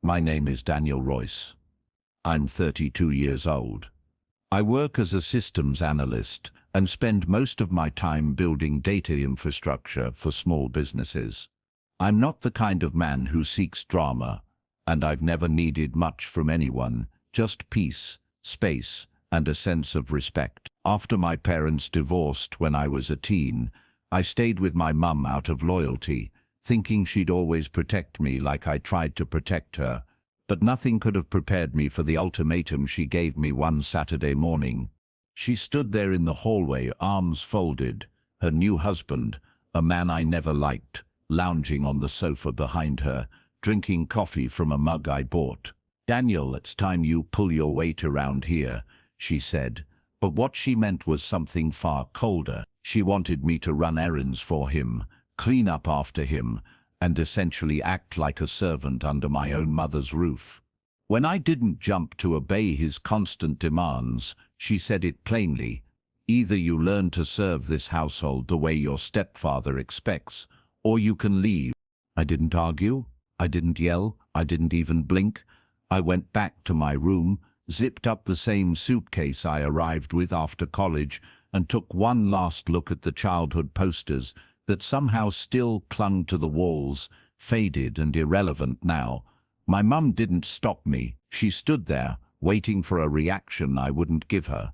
My name is Daniel Royce. I'm 32 years old. I work as a systems analyst and spend most of my time building data infrastructure for small businesses. I'm not the kind of man who seeks drama, and I've never needed much from anyone, just peace, space, and a sense of respect. After my parents divorced when I was a teen, I stayed with my mum out of loyalty, thinking she'd always protect me like I tried to protect her. But nothing could have prepared me for the ultimatum she gave me one Saturday morning. She stood there in the hallway, arms folded, her new husband, a man I never liked, lounging on the sofa behind her, drinking coffee from a mug I bought. "Daniel, it's time you pull your weight around here," she said. But what she meant was something far colder. She wanted me to run errands for him, clean up after him, and essentially act like a servant under my own mother's roof. When I didn't jump to obey his constant demands, she said it plainly: "Either you learn to serve this household the way your stepfather expects, or you can leave." I didn't argue, I didn't yell, I didn't even blink. I went back to my room, zipped up the same suitcase I arrived with after college, and took one last look at the childhood posters that somehow still clung to the walls, faded and irrelevant now. My mum didn't stop me. She stood there, waiting for a reaction I wouldn't give her.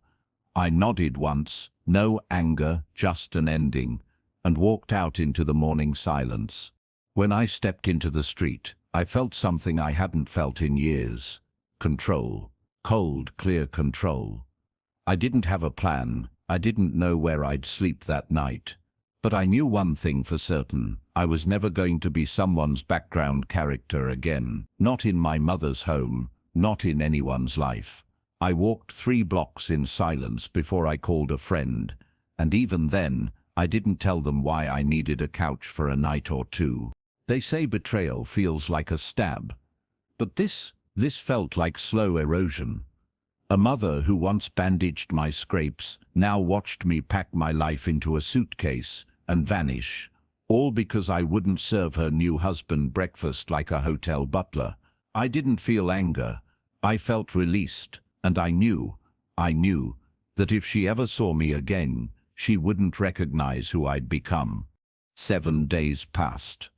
I nodded once, no anger, just an ending, and walked out into the morning silence. When I stepped into the street, I felt something I hadn't felt in years. Control. Cold, clear control. I didn't have a plan. I didn't know where I'd sleep that night. But I knew one thing for certain: I was never going to be someone's background character again. Not in my mother's home, not in anyone's life. I walked 3 blocks in silence before I called a friend, and even then, I didn't tell them why I needed a couch for a night or two. They say betrayal feels like a stab, but this felt like slow erosion. A mother who once bandaged my scrapes now watched me pack my life into a suitcase and vanish, all because I wouldn't serve her new husband breakfast like a hotel butler. I didn't feel anger. I felt released, and I knew that if she ever saw me again, she wouldn't recognize who I'd become. 7 days passed.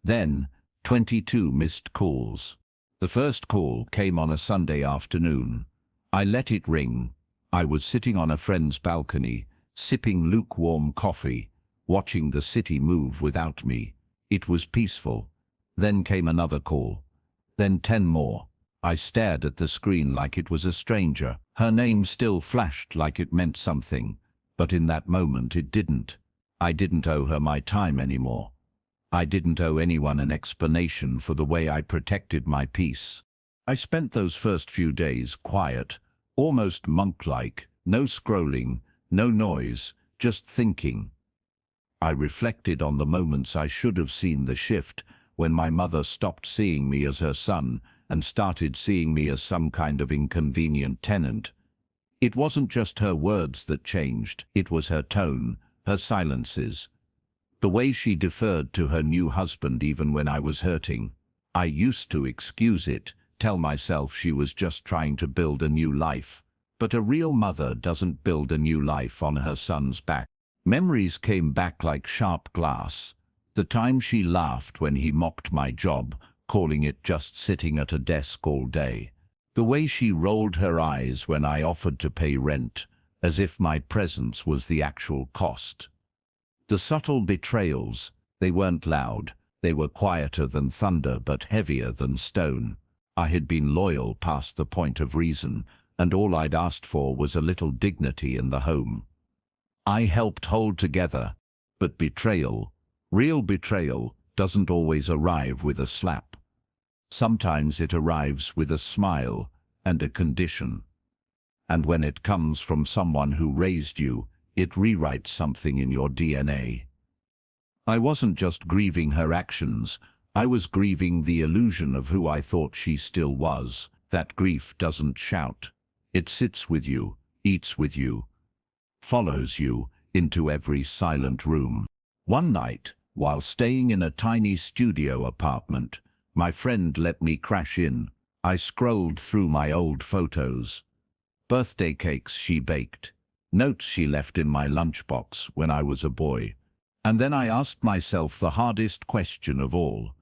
Then, 22 missed calls. The first call came on a Sunday afternoon. I let it ring. I was sitting on a friend's balcony, sipping lukewarm coffee, watching the city move without me. It was peaceful. Then came another call. Then 10 more. I stared at the screen like it was a stranger. Her name still flashed like it meant something, but in that moment it didn't. I didn't owe her my time anymore. I didn't owe anyone an explanation for the way I protected my peace. I spent those first few days quiet, almost monk-like, no scrolling, no noise, just thinking. I reflected on the moments I should have seen the shift, when my mother stopped seeing me as her son and started seeing me as some kind of inconvenient tenant. It wasn't just her words that changed, it was her tone, her silences. The way she deferred to her new husband even when I was hurting. I used to excuse it, tell myself she was just trying to build a new life. But a real mother doesn't build a new life on her son's back. Memories came back like sharp glass. The time she laughed when he mocked my job, calling it just sitting at a desk all day. The way she rolled her eyes when I offered to pay rent, as if my presence was the actual cost. The subtle betrayals, they weren't loud. They were quieter than thunder but heavier than stone. I had been loyal past the point of reason, and all I'd asked for was a little dignity in the home. I helped hold together, but betrayal, real betrayal, doesn't always arrive with a slap. Sometimes it arrives with a smile and a condition. And when it comes from someone who raised you, it rewrites something in your DNA. I wasn't just grieving her actions, I was grieving the illusion of who I thought she still was. That grief doesn't shout. It sits with you, eats with you, follows you into every silent room. One night, while staying in a tiny studio apartment, My friend let me crash in. I scrolled through my old photos. Birthday cakes she baked. Notes she left in my lunchbox when I was a boy. And then I asked myself the hardest question of all.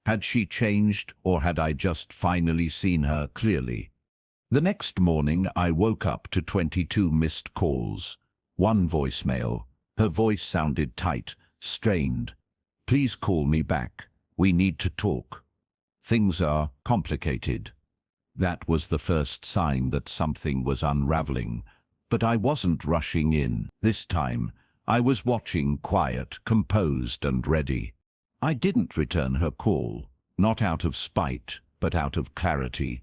Had she changed, or had I just finally seen her clearly? The next morning I woke up to 22 missed calls. One voicemail. Her voice sounded tight, strained. "Please call me back. We need to talk. Things are complicated." That was the first sign that something was unraveling. But I wasn't rushing in. This time, I was watching, quiet, composed and ready. I didn't return her call, not out of spite, but out of clarity.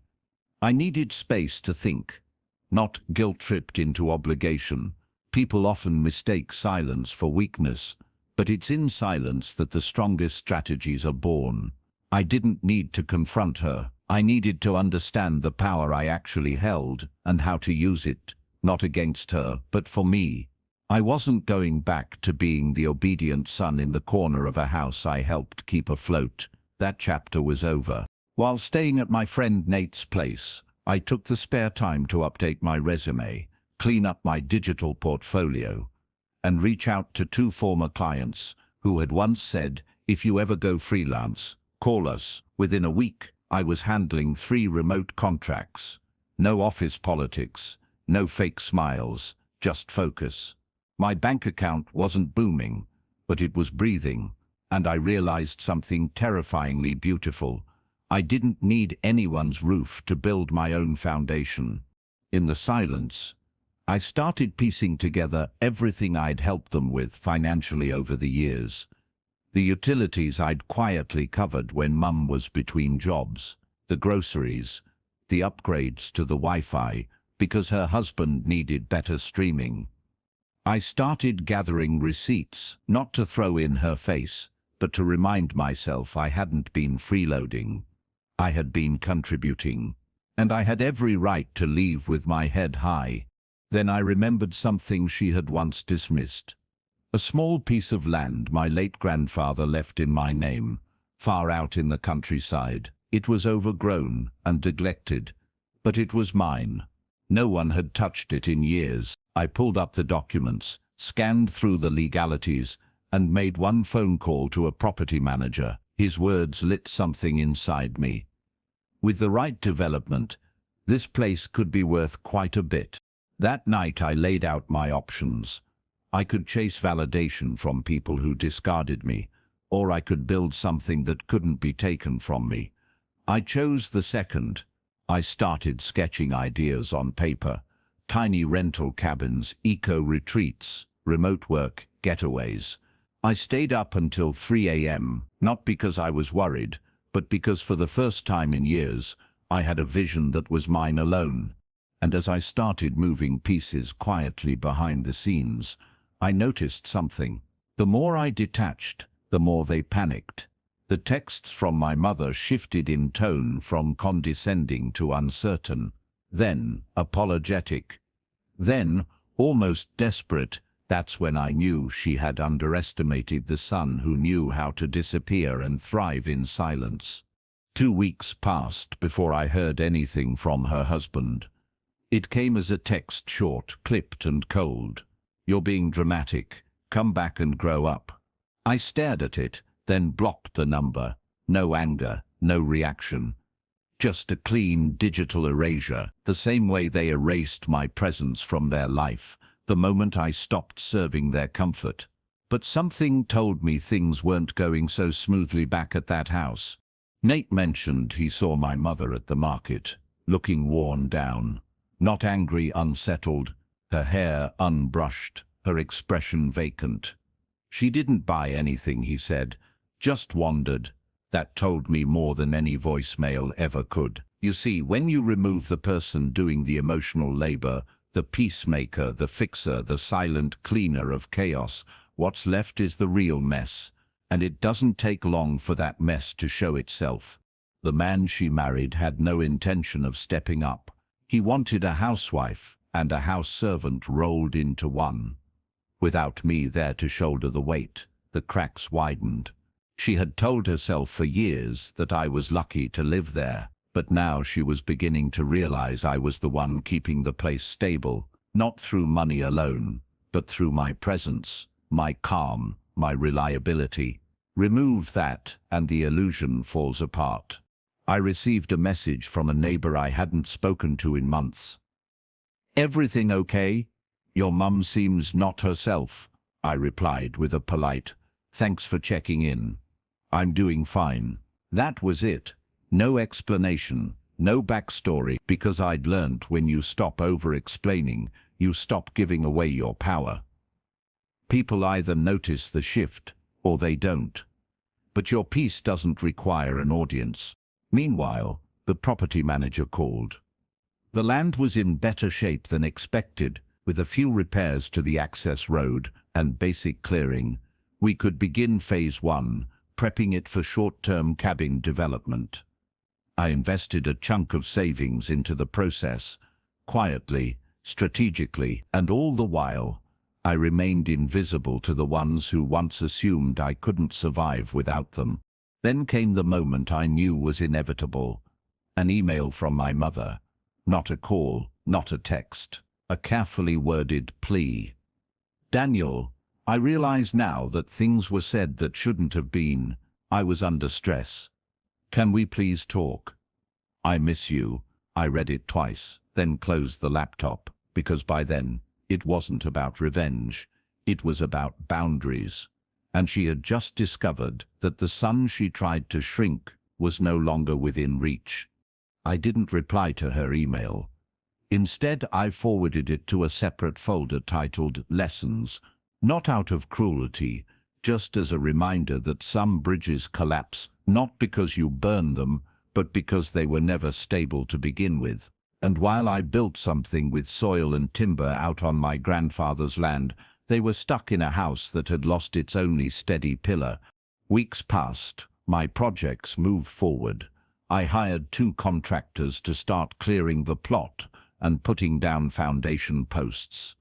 I needed space to think, not guilt-tripped into obligation. People often mistake silence for weakness, but it's in silence that the strongest strategies are born. I didn't need to confront her. I needed to understand the power I actually held and how to use it, not against her, but for me. I wasn't going back to being the obedient son in the corner of a house I helped keep afloat. That chapter was over. While staying at my friend Nate's place, I took the spare time to update my resume, clean up my digital portfolio, and reach out to 2 former clients who had once said, "If you ever go freelance, call us." Within a week, I was handling 3 remote contracts. No office politics, no fake smiles, just focus. My bank account wasn't booming, but it was breathing, and I realized something terrifyingly beautiful. I didn't need anyone's roof to build my own foundation. In the silence, I started piecing together everything I'd helped them with financially over the years. The utilities I'd quietly covered when Mum was between jobs, the groceries, the upgrades to the Wi-Fi, because her husband needed better streaming. I started gathering receipts, not to throw in her face, but to remind myself I hadn't been freeloading. I had been contributing, and I had every right to leave with my head high. Then I remembered something she had once dismissed. A small piece of land my late grandfather left in my name, far out in the countryside. It was overgrown and neglected, but it was mine. No one had touched it in years. I pulled up the documents, scanned through the legalities, and made one phone call to a property manager. His words lit something inside me. With the right development, this place could be worth quite a bit. That night I laid out my options. I could chase validation from people who discarded me, or I could build something that couldn't be taken from me. I chose the second. I started sketching ideas on paper. Tiny rental cabins, eco-retreats, remote work, getaways. I stayed up until 3 a.m., not because I was worried, but because for the first time in years, I had a vision that was mine alone. And as I started moving pieces quietly behind the scenes, I noticed something. The more I detached, the more they panicked. The texts from my mother shifted in tone from condescending to uncertain, then apologetic, then almost desperate. That's when I knew she had underestimated the son who knew how to disappear and thrive in silence. 2 weeks passed before I heard anything from her husband. It came as a text, short, clipped and cold. "You're being dramatic. Come back and grow up." I stared at it, then blocked the number. No anger, no reaction. Just a clean digital erasure, the same way they erased my presence from their life the moment I stopped serving their comfort. But something told me things weren't going so smoothly back at that house. Nate mentioned he saw my mother at the market, looking worn down. Not angry, unsettled, her hair unbrushed, her expression vacant. She didn't buy anything, he said, just wandered. That told me more than any voicemail ever could. You see, when you remove the person doing the emotional labor, the peacemaker, the fixer, the silent cleaner of chaos, what's left is the real mess. And it doesn't take long for that mess to show itself. The man she married had no intention of stepping up. He wanted a housewife and a house servant rolled into one. Without me there to shoulder the weight, the cracks widened. She had told herself for years that I was lucky to live there, but now she was beginning to realize I was the one keeping the place stable, not through money alone, but through my presence, my calm, my reliability. Remove that, and the illusion falls apart. I received a message from a neighbor I hadn't spoken to in months. "Everything okay? Your mum seems not herself," I replied with a polite, "Thanks for checking in. I'm doing fine." That was it. No explanation, no backstory, because I'd learnt when you stop over-explaining, you stop giving away your power. People either notice the shift, or they don't. But your piece doesn't require an audience. Meanwhile, the property manager called. The land was in better shape than expected, with a few repairs to the access road and basic clearing. We could begin phase 1, prepping it for short-term cabin development. I invested a chunk of savings into the process, quietly, strategically, and all the while, I remained invisible to the ones who once assumed I couldn't survive without them. Then came the moment I knew was inevitable. An email from my mother. Not a call, not a text. A carefully worded plea. "Daniel, I realize now that things were said that shouldn't have been. I was under stress. Can we please talk? I miss you." I read it twice, then closed the laptop, because by then, it wasn't about revenge. It was about boundaries. And she had just discovered that the sun she tried to shrink was no longer within reach. I didn't reply to her email. Instead, I forwarded it to a separate folder titled Lessons, not out of cruelty, just as a reminder that some bridges collapse, not because you burn them, but because they were never stable to begin with. And while I built something with soil and timber out on my grandfather's land, they were stuck in a house that had lost its only steady pillar. Weeks passed. My projects moved forward. I hired 2 contractors to start clearing the plot and putting down foundation posts.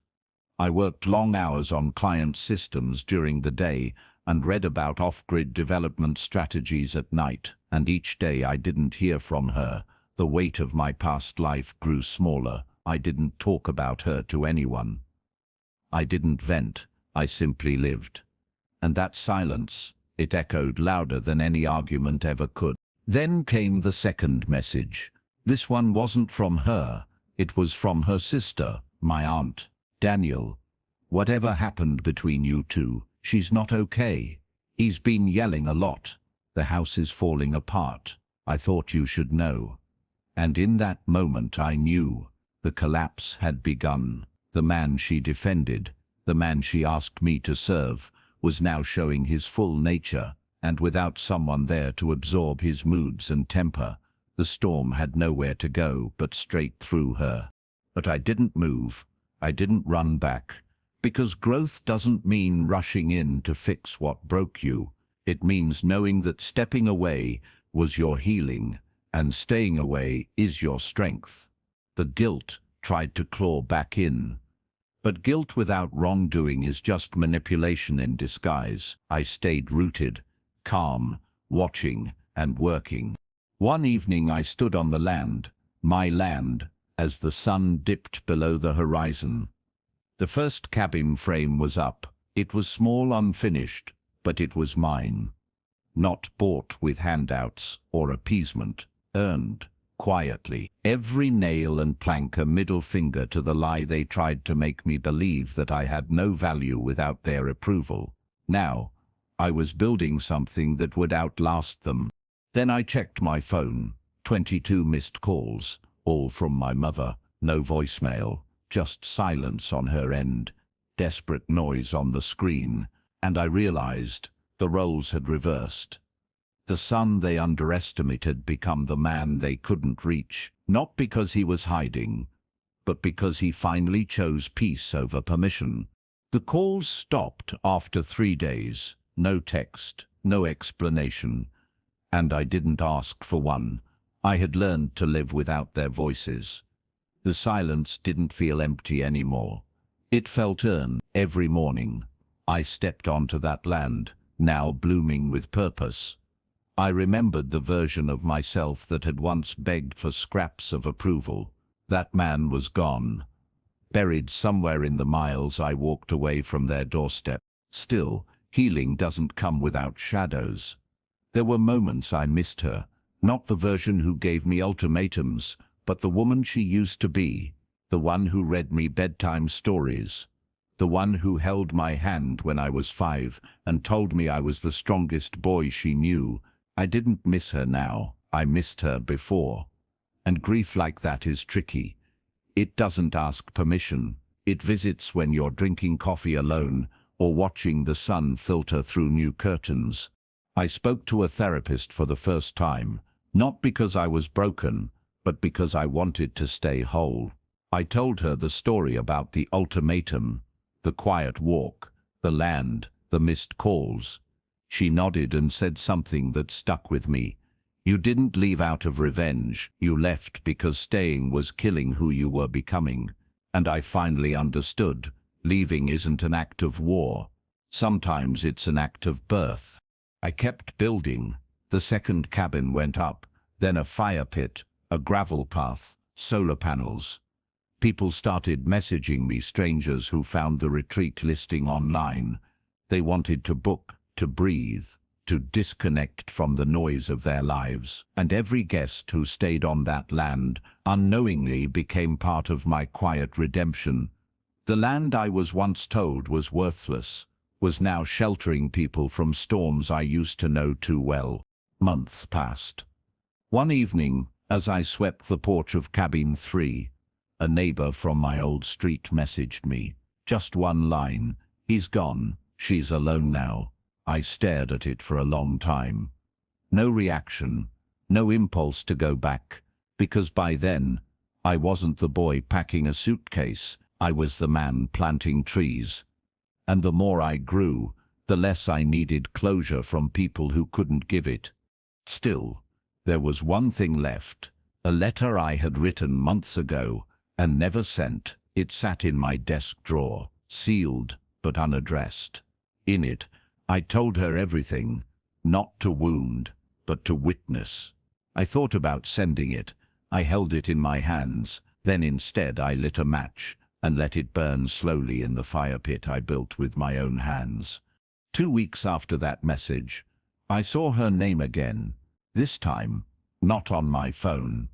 I worked long hours on client systems during the day and read about off-grid development strategies at night, and each day I didn't hear from her. The weight of my past life grew smaller. I didn't talk about her to anyone. I didn't vent. I simply lived. And that silence, it echoed louder than any argument ever could. Then came the second message. This one wasn't from her. It was from her sister, my aunt. "Daniel, whatever happened between you two, she's not okay. He's been yelling a lot. The house is falling apart. I thought you should know." And in that moment I knew. The collapse had begun. The man she defended, the man she asked me to serve, was now showing his full nature, and without someone there to absorb his moods and temper, the storm had nowhere to go but straight through her. But I didn't move. I didn't run back. Because growth doesn't mean rushing in to fix what broke you. It means knowing that stepping away was your healing, and staying away is your strength. The guilt tried to claw back in. But guilt without wrongdoing is just manipulation in disguise. I stayed rooted, calm, watching and working. One evening I stood on the land, my land, as the sun dipped below the horizon. The first cabin frame was up. It was small, unfinished, but it was mine. Not bought with handouts or appeasement, earned quietly. Every nail and plank a middle finger to the lie they tried to make me believe that I had no value without their approval. Now, I was building something that would outlast them. Then I checked my phone. 22 missed calls, all from my mother. No voicemail, just silence on her end, desperate noise on the screen, and I realized the roles had reversed. The son they underestimated become the man they couldn't reach, not because he was hiding, but because he finally chose peace over permission. The calls stopped after 3 days. No text, no explanation, and I didn't ask for one. I had learned to live without their voices. The silence didn't feel empty anymore. It felt earned. Every morning, I stepped onto that land, now blooming with purpose. I remembered the version of myself that had once begged for scraps of approval. That man was gone, buried somewhere in the miles I walked away from their doorstep. Still, healing doesn't come without shadows. There were moments I missed her, not the version who gave me ultimatums, but the woman she used to be, the one who read me bedtime stories, the one who held my hand when I was 5 and told me I was the strongest boy she knew. I didn't miss her now, I missed her before. And grief like that is tricky. It doesn't ask permission. It visits when you're drinking coffee alone or watching the sun filter through new curtains. I spoke to a therapist for the first time, not because I was broken, but because I wanted to stay whole. I told her the story about the ultimatum, the quiet walk, the land, the missed calls. She nodded and said something that stuck with me. You didn't leave out of revenge, you left because staying was killing who you were becoming. And I finally understood. Leaving isn't an act of war. Sometimes it's an act of birth. I kept building. The second cabin went up, then a fire pit, a gravel path, solar panels. People started messaging me, strangers who found the retreat listing online. They wanted to book, to breathe, to disconnect from the noise of their lives. And every guest who stayed on that land unknowingly became part of my quiet redemption. The land I was once told was worthless was now sheltering people from storms I used to know too well. Months passed. One evening, as I swept the porch of cabin 3, a neighbor from my old street messaged me. Just one line: "He's gone, she's alone now." I stared at it for a long time. No reaction, no impulse to go back, because by then, I wasn't the boy packing a suitcase, I was the man planting trees. And the more I grew, the less I needed closure from people who couldn't give it. Still, there was one thing left, a letter I had written months ago and never sent. It sat in my desk drawer, sealed but unaddressed. In it, I told her everything, not to wound, but to witness. I thought about sending it. I held it in my hands. Then instead I lit a match and let it burn slowly in the fire pit I built with my own hands. 2 weeks after that message, I saw her name again. This time, not on my phone.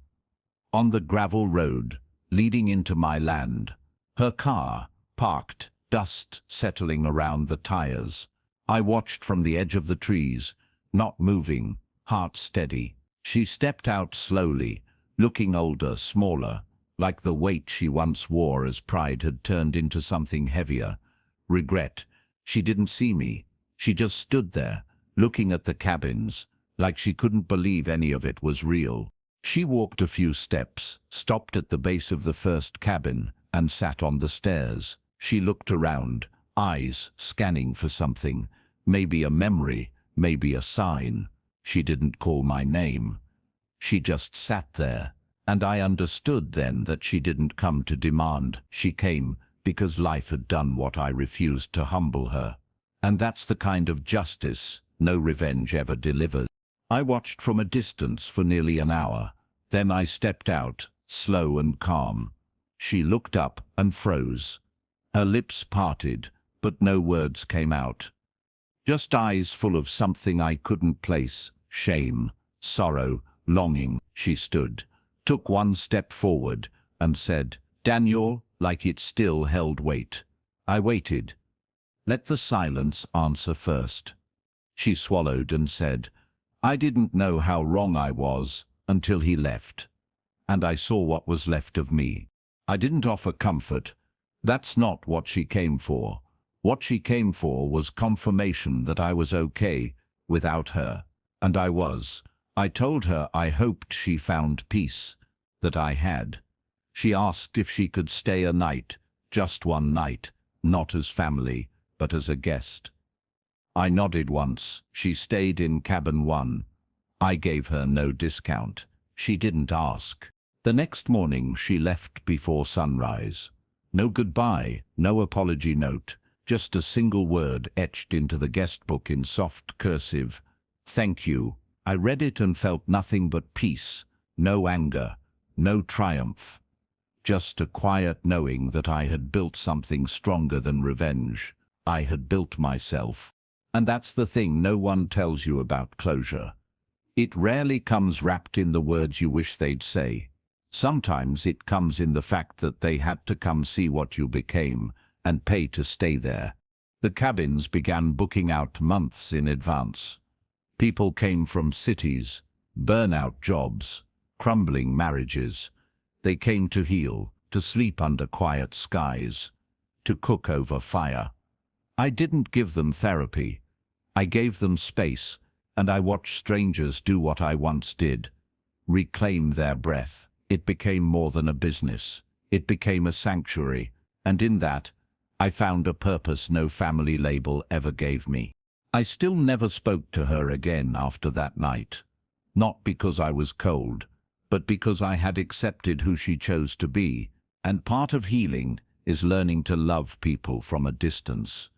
On the gravel road, leading into my land. Her car, parked, dust settling around the tires. I watched from the edge of the trees, not moving, heart steady. She stepped out slowly, looking older, smaller, like the weight she once wore as pride had turned into something heavier. Regret. She didn't see me. She just stood there, looking at the cabins, like she couldn't believe any of it was real. She walked a few steps, stopped at the base of the first cabin, and sat on the stairs. She looked around, eyes scanning for something, maybe a memory, maybe a sign. She didn't call my name. She just sat there, and I understood then that she didn't come to demand. She came because life had done what I refused to humble her. And that's the kind of justice no revenge ever delivers. I watched from a distance for nearly an hour. Then I stepped out, slow and calm. She looked up and froze. Her lips parted, but no words came out. Just eyes full of something I couldn't place: shame, sorrow, longing. She stood, took one step forward, and said, "Daniel," like it still held weight. I waited. Let the silence answer first. She swallowed and said, "I didn't know how wrong I was until he left. And I saw what was left of me." I didn't offer comfort. That's not what she came for. What she came for was confirmation that I was okay without her. And I was. I told her I hoped she found peace, that I had. She asked if she could stay a night, just one night, not as family, but as a guest. I nodded once. She stayed in cabin 1. I gave her no discount. She didn't ask. The next morning she left before sunrise. No goodbye, no apology note, Just a single word etched into the guest book in soft cursive. Thank you. I read it and felt nothing but peace. No anger. No triumph. Just a quiet knowing that I had built something stronger than revenge. I had built myself. And that's the thing no one tells you about closure. It rarely comes wrapped in the words you wish they'd say. Sometimes it comes in the fact that they had to come see what you became and pay to stay there. The cabins began booking out months in advance. People came from cities, burnout jobs, crumbling marriages. They came to heal, to sleep under quiet skies, to cook over fire. I didn't give them therapy. I gave them space, and I watched strangers do what I once did, reclaim their breath. It became more than a business. It became a sanctuary, and in that, I found a purpose no family label ever gave me. I still never spoke to her again after that night. Not because I was cold, but because I had accepted who she chose to be. And part of healing is learning to love people from a distance,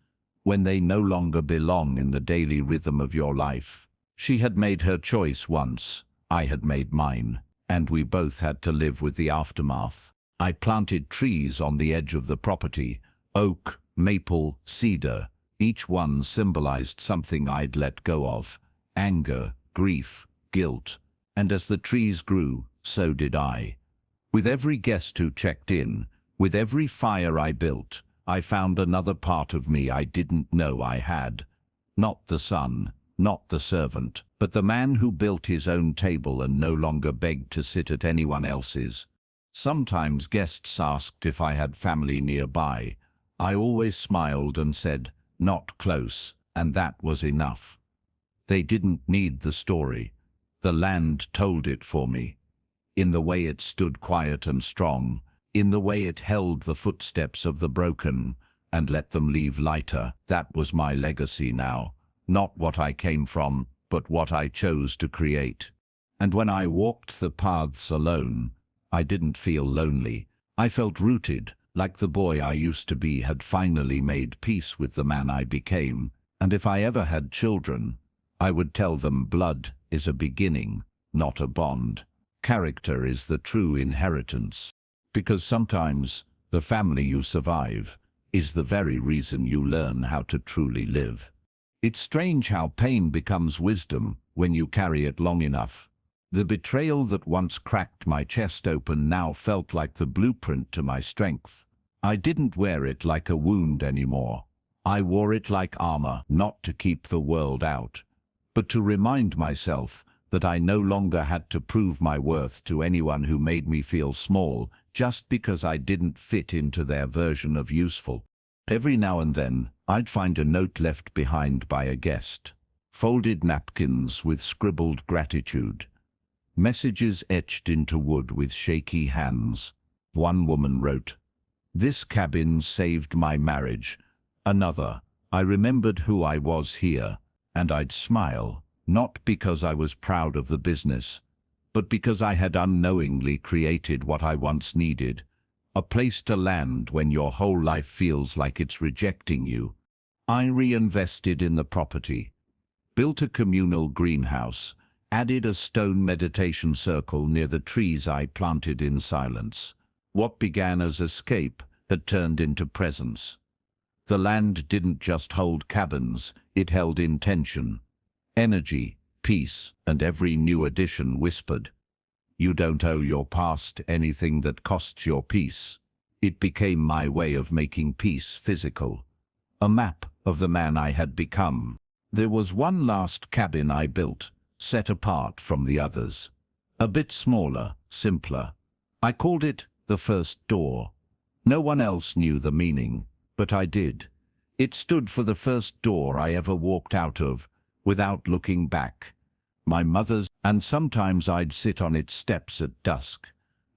when they no longer belong in the daily rhythm of your life. She had made her choice once, I had made mine, and we both had to live with the aftermath. I planted trees on the edge of the property, oak, maple, cedar. Each one symbolized something I'd let go of: anger, grief, guilt. And as the trees grew, so did I. With every guest who checked in, with every fire I built, I found another part of me I didn't know I had. Not the son, not the servant, but the man who built his own table and no longer begged to sit at anyone else's. Sometimes guests asked if I had family nearby. I always smiled and said, not close, and that was enough. They didn't need the story. The land told it for me. In the way it stood quiet and strong, in the way it held the footsteps of the broken and let them leave lighter. That was my legacy now. Not what I came from, but what I chose to create. And when I walked the paths alone, I didn't feel lonely. I felt rooted, like the boy I used to be had finally made peace with the man I became. And if I ever had children, I would tell them blood is a beginning, not a bond. Character is the true inheritance. Because sometimes the family you survive is the very reason you learn how to truly live. It's strange how pain becomes wisdom when you carry it long enough. The betrayal that once cracked my chest open now felt like the blueprint to my strength. I didn't wear it like a wound anymore. I wore it like armor, not to keep the world out, but to remind myself that I no longer had to prove my worth to anyone who made me feel small just because I didn't fit into their version of useful. Every now and then, I'd find a note left behind by a guest. Folded napkins with scribbled gratitude. Messages etched into wood with shaky hands. One woman wrote, "This cabin saved my marriage." Another, "I remembered who I was here." And I'd smile, not because I was proud of the business, but because I had unknowingly created what I once needed. A place to land when your whole life feels like it's rejecting you. I reinvested in the property, built a communal greenhouse, added a stone meditation circle near the trees I planted in silence. What began as escape had turned into presence. The land didn't just hold cabins, it held intention, energy, peace, and every new addition whispered, "You don't owe your past anything that costs your peace." It became my way of making peace physical, a map of the man I had become. There was one last cabin I built, set apart from the others. A bit smaller, simpler. I called it the first door. No one else knew the meaning, but I did. It stood for the first door I ever walked out of, without looking back. My mother's, and sometimes I'd sit on its steps at dusk,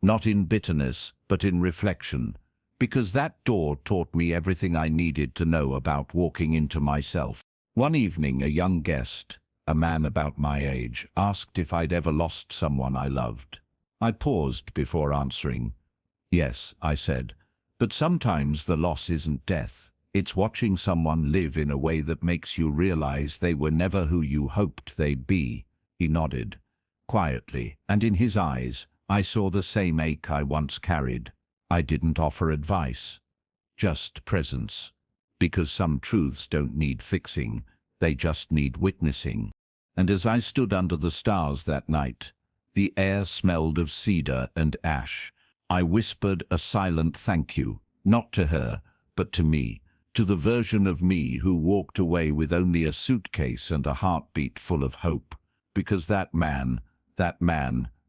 not in bitterness, but in reflection, because that door taught me everything I needed to know about walking into myself. One evening, a young guest, a man about my age, asked if I'd ever lost someone I loved. I paused before answering. "Yes," I said, "but sometimes the loss isn't death, It's watching someone live in a way that makes you realize they were never who you hoped they'd be. He nodded, quietly, and in his eyes, I saw the same ache I once carried. I didn't offer advice, just presence. Because some truths don't need fixing, they just need witnessing. And as I stood under the stars that night, the air smelled of cedar and ash. I whispered a silent thank you, not to her, but to me, to the version of me who walked away with only a suitcase and a heartbeat full of hope. Because that man,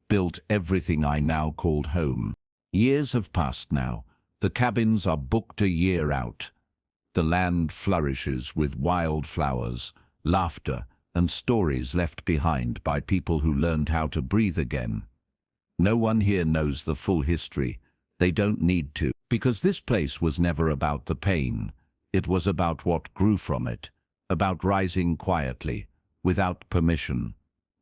built everything I now called home. Years have passed now. The cabins are booked a year out. The land flourishes with wildflowers, laughter, and stories left behind by people who learned how to breathe again. No one here knows the full history. They don't need to, because this place was never about the pain. It was about what grew from it, about rising quietly, without permission,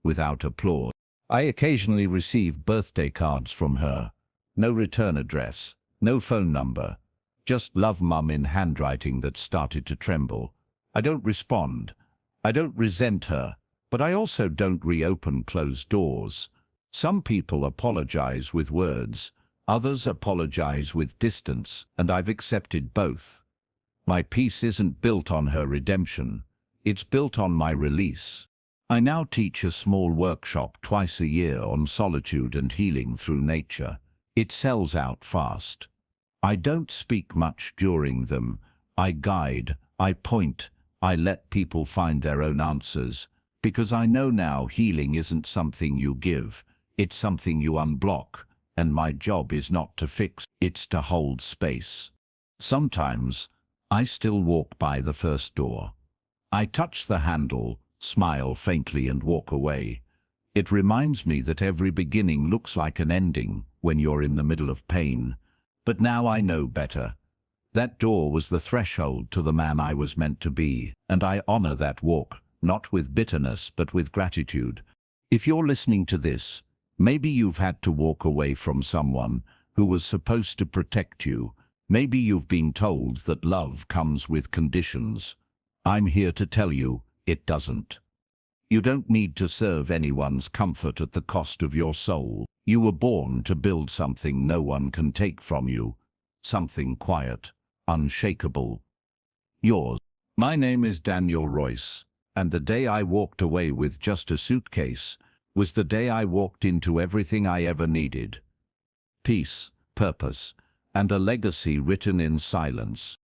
without applause. I occasionally receive birthday cards from her. No return address, no phone number. Just love, Mum, in handwriting that started to tremble. I don't respond. I don't resent her, but I also don't reopen closed doors. Some people apologize with words, others apologize with distance, and I've accepted both. My peace isn't built on her redemption. It's built on my release. I now teach a small workshop twice a year on solitude and healing through nature. It sells out fast. I don't speak much during them. I guide, I point, I let people find their own answers, because I know now healing isn't something you give, it's something you unblock, and my job is not to fix, it's to hold space. Sometimes, I still walk by the first door. I touch the handle, smile faintly and walk away. It reminds me that every beginning looks like an ending when you're in the middle of pain. But now I know better. That door was the threshold to the man I was meant to be, and I honor that walk, not with bitterness but with gratitude. If you're listening to this, maybe you've had to walk away from someone who was supposed to protect you. Maybe you've been told that love comes with conditions. I'm here to tell you, it doesn't. You don't need to serve anyone's comfort at the cost of your soul. You were born to build something no one can take from you. Something quiet, unshakable. Yours. My name is Daniel Royce, and the day I walked away with just a suitcase was the day I walked into everything I ever needed. Peace, purpose, and a legacy written in silence.